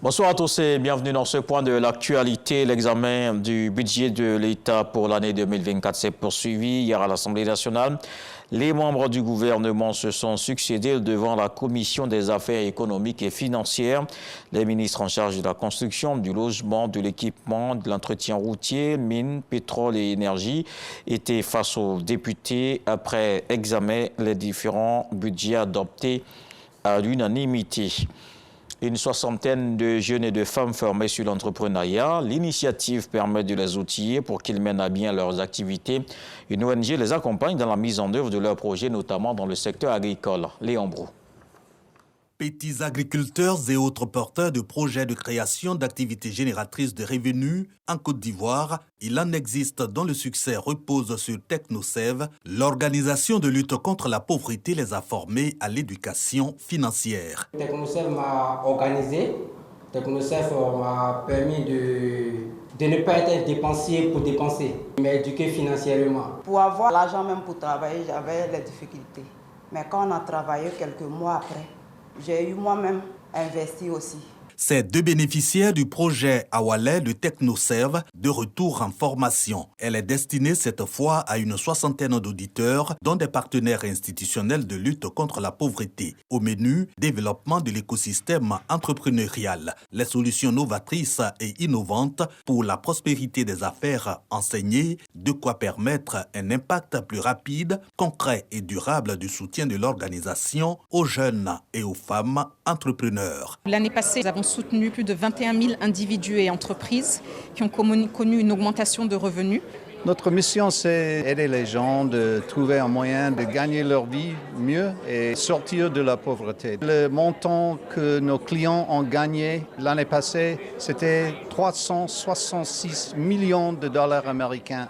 Bonsoir à tous et bienvenue dans ce point de l'actualité. L'examen du budget de l'État pour l'année 2024 s'est poursuivi hier à l'Assemblée nationale. Les membres du gouvernement se sont succédés devant la Commission des affaires économiques et financières. Les ministres en charge de la construction, du logement, de l'équipement, de l'entretien routier, mines, pétrole et énergie étaient face aux députés après examen les différents budgets adoptés à l'unanimité. Une soixantaine de jeunes et de femmes formés sur l'entrepreneuriat. L'initiative permet de les outiller pour qu'ils mènent à bien leurs activités. Une ONG les accompagne dans la mise en œuvre de leurs projets, notamment dans le secteur agricole. Léon Brou. Petits agriculteurs et autres porteurs de projets de création d'activités génératrices de revenus en Côte d'Ivoire, il en existe dont le succès repose sur TechnoServe. L'organisation de lutte contre la pauvreté les a formés à l'éducation financière. TechnoServe m'a organisé. TechnoServe m'a permis de ne pas être dépensier pour dépenser, mais éduquer financièrement. Pour avoir l'argent même pour travailler, j'avais des difficultés. Mais quand on a travaillé quelques mois après, j'ai eu moi-même investi aussi. Ces deux bénéficiaires du projet Awalais de TechnoServe de retour en formation. Elle est destinée cette fois à une soixantaine d'auditeurs, dont des partenaires institutionnels de lutte contre la pauvreté. Au menu, développement de l'écosystème entrepreneurial, les solutions novatrices et innovantes pour la prospérité des affaires enseignées, de quoi permettre un impact plus rapide, concret et durable du soutien de l'organisation aux jeunes et aux femmes entrepreneurs. L'année passée, nous avons soutenu plus de 21 000 individus et entreprises qui ont connu une augmentation de revenus. Notre mission, c'est aider les gens de trouver un moyen de gagner leur vie mieux et sortir de la pauvreté. Le montant que nos clients ont gagné l'année passée, c'était 366 millions de dollars américains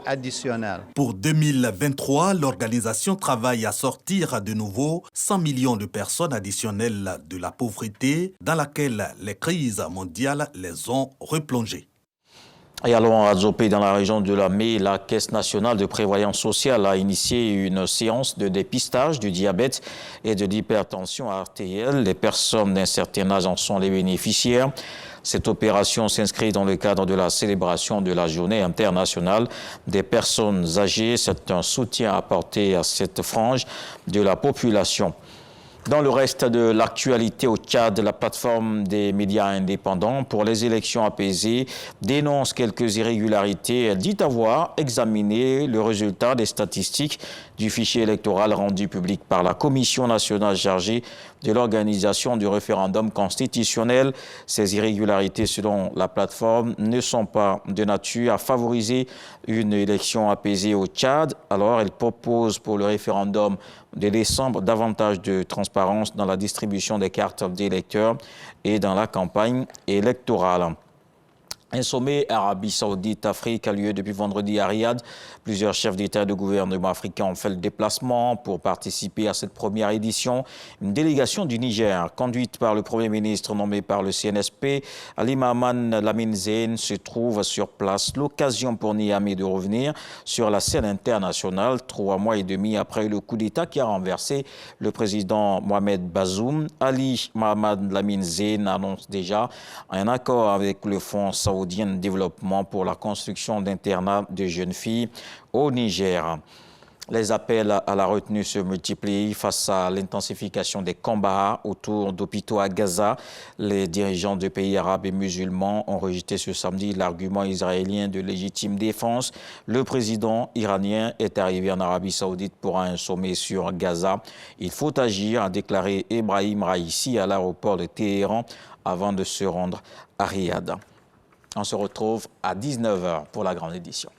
additionnels. Pour 2023, l'organisation travaille à sortir de nouveau 100 millions de personnes additionnelles de la pauvreté dans laquelle les crises mondiales les ont replongées. Et allons à Zopé, dans la région de Lamé, la Caisse nationale de prévoyance sociale a initié une séance de dépistage du diabète et de l'hypertension artérielle. Les personnes d'un certain âge en sont les bénéficiaires. Cette opération s'inscrit dans le cadre de la célébration de la journée internationale des personnes âgées. C'est un soutien apporté à cette frange de la population. Dans le reste de l'actualité au Tchad, la plateforme des médias indépendants pour les élections apaisées dénonce quelques irrégularités. Elle dit avoir examiné le résultat des statistiques du fichier électoral rendu public par la Commission nationale chargée de l'organisation du référendum constitutionnel. Ces irrégularités, selon la plateforme, ne sont pas de nature à favoriser une élection apaisée au Tchad. Alors, elle propose pour le référendum de décembre davantage de transparence dans la distribution des cartes d'électeurs et dans la campagne électorale. Un sommet Arabie Saoudite-Afrique a lieu depuis vendredi à Riyad. Plusieurs chefs d'État et de gouvernement africains ont fait le déplacement pour participer à cette première édition. Une délégation du Niger, conduite par le Premier ministre nommé par le CNSP, Ali Mahaman Lamine Zein, se trouve sur place. L'occasion pour Niamey de revenir sur la scène internationale 3 mois et demi après le coup d'État qui a renversé le président Mohamed Bazoum. Ali Mahaman Lamine Zein annonce déjà un accord avec le Fonds saoudien de développement pour la construction d'internats de jeunes filles au Niger. Les appels à la retenue se multiplient face à l'intensification des combats autour d'hôpitaux à Gaza. Les dirigeants de pays arabes et musulmans ont rejeté ce samedi l'argument israélien de légitime défense. Le président iranien est arrivé en Arabie Saoudite pour un sommet sur Gaza. Il faut agir, a déclaré Ebrahim Raïssi à l'aéroport de Téhéran avant de se rendre à Riyad. On se retrouve à 19 h pour la grande édition.